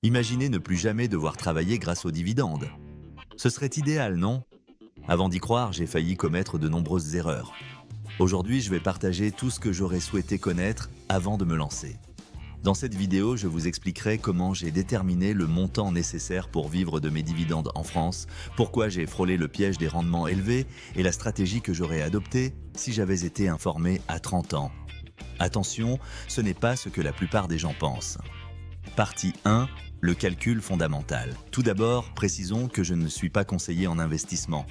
Imaginez ne plus jamais devoir travailler grâce aux dividendes. Ce serait idéal, non? Avant d'y croire, j'ai failli commettre de nombreuses erreurs. Aujourd'hui, je vais partager tout ce que j'aurais souhaité connaître avant de me lancer. Dans cette vidéo, je vous expliquerai comment j'ai déterminé le montant nécessaire pour vivre de mes dividendes en France, pourquoi j'ai frôlé le piège des rendements élevés et la stratégie que j'aurais adoptée si j'avais été informé à 30 ans. Attention, ce n'est pas ce que la plupart des gens pensent. Partie 1. Le calcul fondamental. Tout d'abord, précisons que je ne suis pas conseiller en investissement.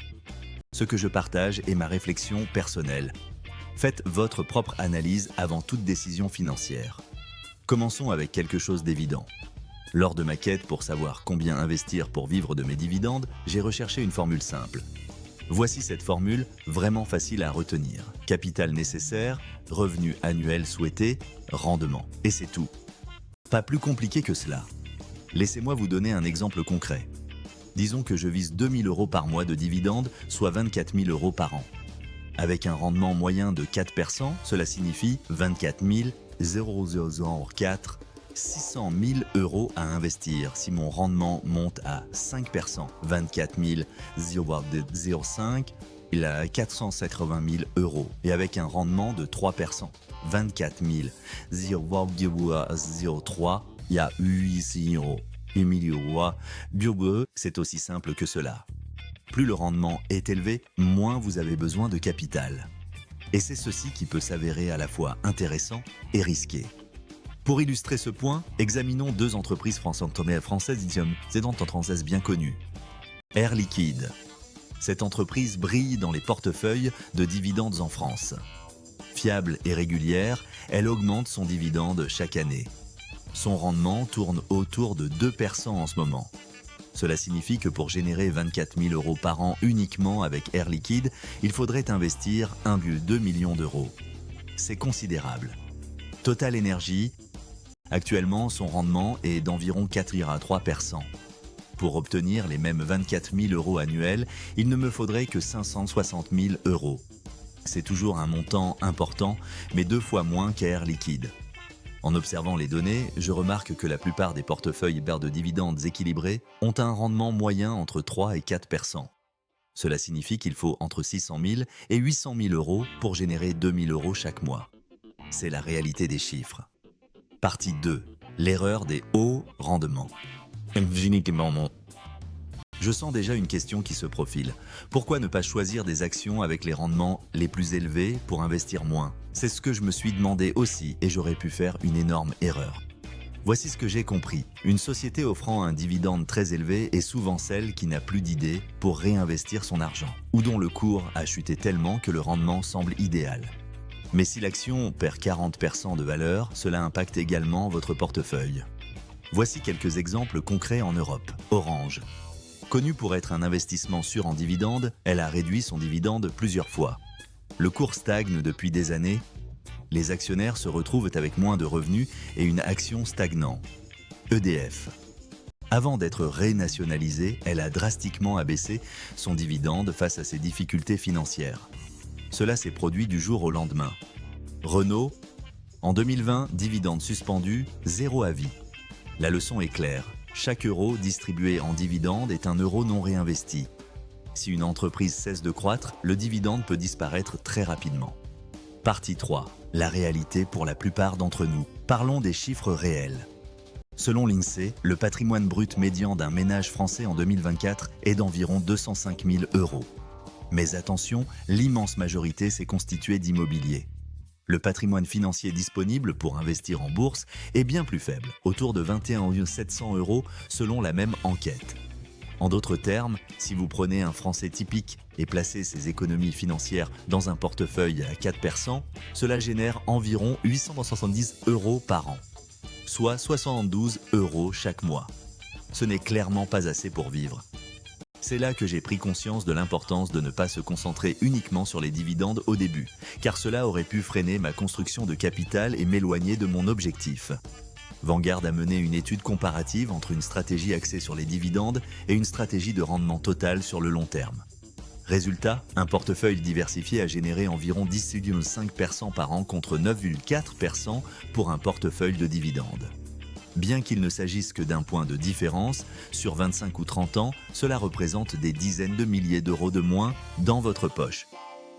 Ce que je partage est ma réflexion personnelle. Faites votre propre analyse avant toute décision financière. Commençons avec quelque chose d'évident. Lors de ma quête pour savoir combien investir pour vivre de mes dividendes, j'ai recherché une formule simple. Voici cette formule, vraiment facile à retenir. Capital nécessaire, revenu annuel souhaité, rendement. Et c'est tout. Pas plus compliqué que cela. Laissez-moi vous donner un exemple concret. Disons que je vise 2 000 € par mois de dividendes, soit 24 000 € par an. Avec un rendement moyen de 4%, cela signifie 24 004 600 000 € à investir. Si mon rendement monte à 5%, 24 005, il a 480 000 €. Et avec un rendement de 3%, 24 003, il y a 800 €. C'est aussi simple que cela. Plus le rendement est élevé, moins vous avez besoin de capital. Et c'est ceci qui peut s'avérer à la fois intéressant et risqué. Pour illustrer ce point, examinons deux entreprises françaises bien connues. Air Liquide. Cette entreprise brille dans les portefeuilles de dividendes en France. Fiable et régulière, elle augmente son dividende chaque année. Son rendement tourne autour de 2% en ce moment. Cela signifie que pour générer 24 000 € par an uniquement avec Air Liquide, il faudrait investir 1,2 million d'euros. C'est considérable. Total Energy, actuellement son rendement est d'environ 4,3%. Pour obtenir les mêmes 24 000 € annuels, il ne me faudrait que 560 000 €. C'est toujours un montant important, mais 2 fois moins qu'Air Liquide. En observant les données, je remarque que la plupart des portefeuilles de dividendes équilibrés ont un rendement moyen entre 3 et 4%. Cela signifie qu'il faut entre 600 000 et 800 000 € pour générer 2 000 € chaque mois. C'est la réalité des chiffres. Partie 2. L'erreur des hauts rendements. Je sens déjà une question qui se profile. Pourquoi ne pas choisir des actions avec les rendements les plus élevés pour investir moins? C'est ce que je me suis demandé aussi et j'aurais pu faire une énorme erreur. Voici ce que j'ai compris. Une société offrant un dividende très élevé est souvent celle qui n'a plus d'idées pour réinvestir son argent ou dont le cours a chuté tellement que le rendement semble idéal. Mais si l'action perd 40% de valeur, cela impacte également votre portefeuille. Voici quelques exemples concrets en Europe. Orange. Connue pour être un investissement sûr en dividendes, elle a réduit son dividende plusieurs fois. Le cours stagne depuis des années. Les actionnaires se retrouvent avec moins de revenus et une action stagnant. EDF. Avant d'être rénationalisée, elle a drastiquement abaissé son dividende face à ses difficultés financières. Cela s'est produit du jour au lendemain. Renault. En 2020, dividende suspendu, 0 à vie. La leçon est claire. Chaque euro distribué en dividende est un euro non réinvesti. Si une entreprise cesse de croître, le dividende peut disparaître très rapidement. Partie 3. La réalité pour la plupart d'entre nous. Parlons des chiffres réels. Selon l'INSEE, le patrimoine brut médian d'un ménage français en 2024 est d'environ 205 000 €. Mais attention, l'immense majorité s'est constituée d'immobilier. Le patrimoine financier disponible pour investir en bourse est bien plus faible, autour de 21 700 € selon la même enquête. En d'autres termes, si vous prenez un Français typique et placez ses économies financières dans un portefeuille à 4%, cela génère environ 870 € par an, soit 72 € chaque mois. Ce n'est clairement pas assez pour vivre. C'est là que j'ai pris conscience de l'importance de ne pas se concentrer uniquement sur les dividendes au début, car cela aurait pu freiner ma construction de capital et m'éloigner de mon objectif. Vanguard a mené une étude comparative entre une stratégie axée sur les dividendes et une stratégie de rendement total sur le long terme. Résultat, un portefeuille diversifié a généré environ 10,5% par an contre 9,4% pour un portefeuille de dividendes. Bien qu'il ne s'agisse que d'un point de différence, sur 25 ou 30 ans, cela représente des dizaines de milliers d'euros de moins dans votre poche.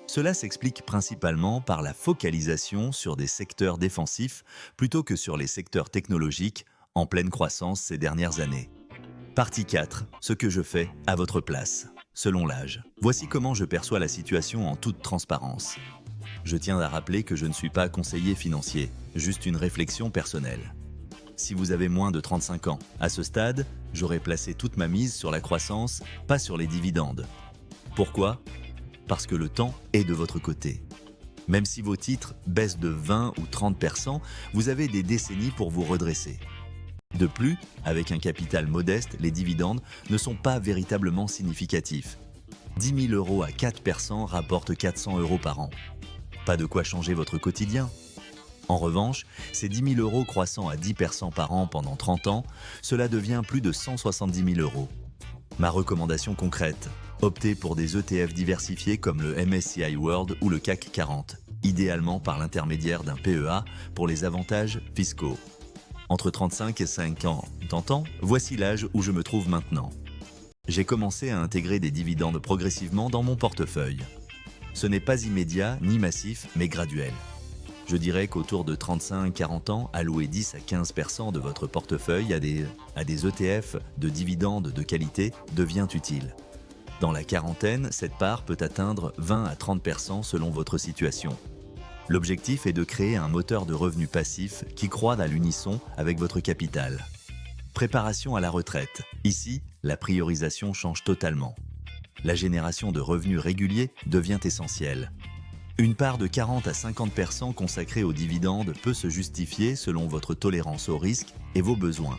Cela s'explique principalement par la focalisation sur des secteurs défensifs plutôt que sur les secteurs technologiques en pleine croissance ces dernières années. Partie 4. Ce que je fais à votre place. Selon l'âge. Voici comment je perçois la situation en toute transparence. Je tiens à rappeler que je ne suis pas conseiller financier, juste une réflexion personnelle. Si vous avez moins de 35 ans, à ce stade, j'aurais placé toute ma mise sur la croissance, pas sur les dividendes. Pourquoi ? Parce que le temps est de votre côté. Même si vos titres baissent de 20 ou 30%, vous avez des décennies pour vous redresser. De plus, avec un capital modeste, les dividendes ne sont pas véritablement significatifs. 10 000 euros à 4% rapportent 400 euros par an. Pas de quoi changer votre quotidien. En revanche, ces 10 000 euros croissant à 10% par an pendant 30 ans, cela devient plus de 170 000 euros. Ma recommandation concrète, optez pour des ETF diversifiés comme le MSCI World ou le CAC 40, idéalement par l'intermédiaire d'un PEA pour les avantages fiscaux. Entre 35 et 50 ans, voici l'âge où je me trouve maintenant. J'ai commencé à intégrer des dividendes progressivement dans mon portefeuille. Ce n'est pas immédiat ni massif, mais graduel. Je dirais qu'autour de 35-40 ans, allouer 10 à 15% de votre portefeuille à des ETF de dividendes de qualité devient utile. Dans la quarantaine, cette part peut atteindre 20 à 30% selon votre situation. L'objectif est de créer un moteur de revenus passifs qui croît à l'unisson avec votre capital. Préparation à la retraite. Ici, la priorisation change totalement. La génération de revenus réguliers devient essentielle. Une part de 40 à 50% consacrée aux dividendes peut se justifier selon votre tolérance au risque et vos besoins.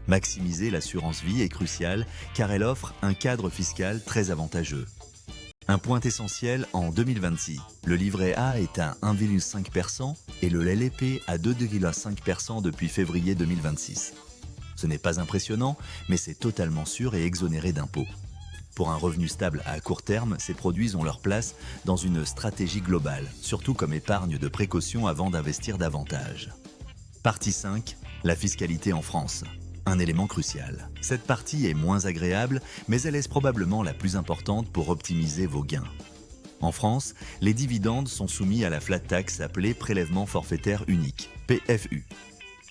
Maximiser l'assurance vie est crucial car elle offre un cadre fiscal très avantageux. Un point essentiel en 2026, le livret A est à 1,5% et le LLP à 2,5% depuis février 2026. Ce n'est pas impressionnant, mais c'est totalement sûr et exonéré d'impôts. Pour un revenu stable à court terme, ces produits ont leur place dans une stratégie globale, surtout comme épargne de précaution avant d'investir davantage. Partie 5. La fiscalité en France. Un élément crucial. Cette partie est moins agréable, mais elle est probablement la plus importante pour optimiser vos gains. En France, les dividendes sont soumis à la flat tax appelée prélèvement forfaitaire unique, PFU.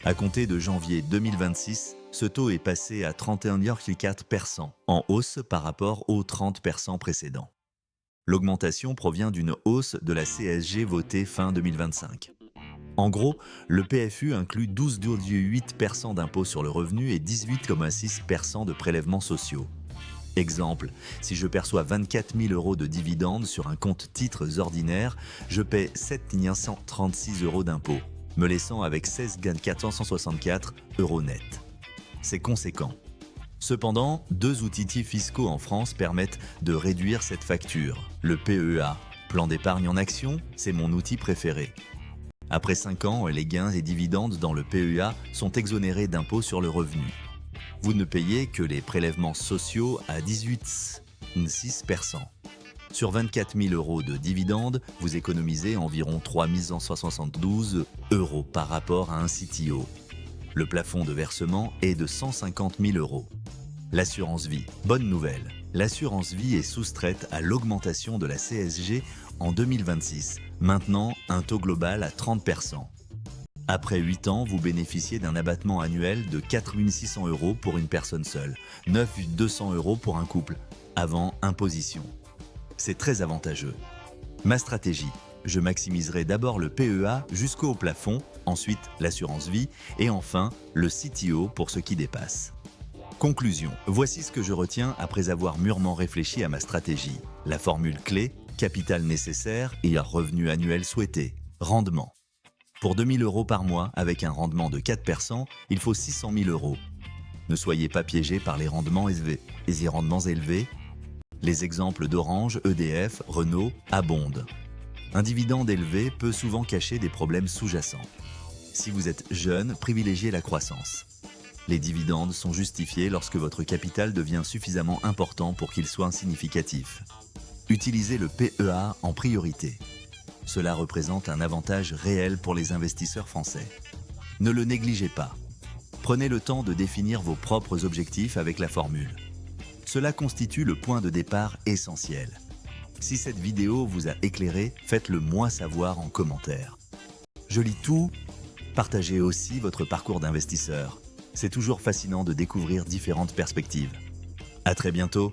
À compter de janvier 2026, ce taux est passé à 31,4%, en hausse par rapport aux 30% précédents. L'augmentation provient d'une hausse de la CSG votée fin 2025. En gros, le PFU inclut 12,8% d'impôts sur le revenu et 18,6% de prélèvements sociaux. Exemple, si je perçois 24 000 euros de dividendes sur un compte titres ordinaire, je paie 7 936 euros d'impôts, me laissant avec 16 464 euros net. C'est conséquent. Cependant, 2 outils fiscaux en France permettent de réduire cette facture. Le PEA, plan d'épargne en action, c'est mon outil préféré. Après 5 ans, les gains et dividendes dans le PEA sont exonérés d'impôts sur le revenu. Vous ne payez que les prélèvements sociaux à 18,6%. Sur 24 000 euros de dividendes, vous économisez environ 3 172 euros par rapport à un CTO. Le plafond de versement est de 150 000 euros. L'assurance vie. Bonne nouvelle. L'assurance vie est soustraite à l'augmentation de la CSG en 2026. Maintenant, un taux global à 30%. Après 8 ans, vous bénéficiez d'un abattement annuel de 4 600 euros pour une personne seule, 9 200 euros pour un couple, avant imposition. C'est très avantageux. Ma stratégie. Je maximiserai d'abord le PEA jusqu'au plafond, ensuite l'assurance vie et enfin le CTO pour ce qui dépasse. Conclusion. Voici ce que je retiens après avoir mûrement réfléchi à ma stratégie. La formule clé, capital nécessaire et un revenu annuel souhaité. Rendement. Pour 2 000 euros par mois avec un rendement de 4%, il faut 600 000 euros. Ne soyez pas piégés par les rendements élevés. Les exemples d'Orange, EDF, Renault abondent. Un dividende élevé peut souvent cacher des problèmes sous-jacents. Si vous êtes jeune, privilégiez la croissance. Les dividendes sont justifiés lorsque votre capital devient suffisamment important pour qu'il soit significatif. Utilisez le PEA en priorité. Cela représente un avantage réel pour les investisseurs français. Ne le négligez pas. Prenez le temps de définir vos propres objectifs avec la formule. Cela constitue le point de départ essentiel. Si cette vidéo vous a éclairé, faites-le moi savoir en commentaire. Je lis tout, partagez aussi votre parcours d'investisseur. C'est toujours fascinant de découvrir différentes perspectives. À très bientôt.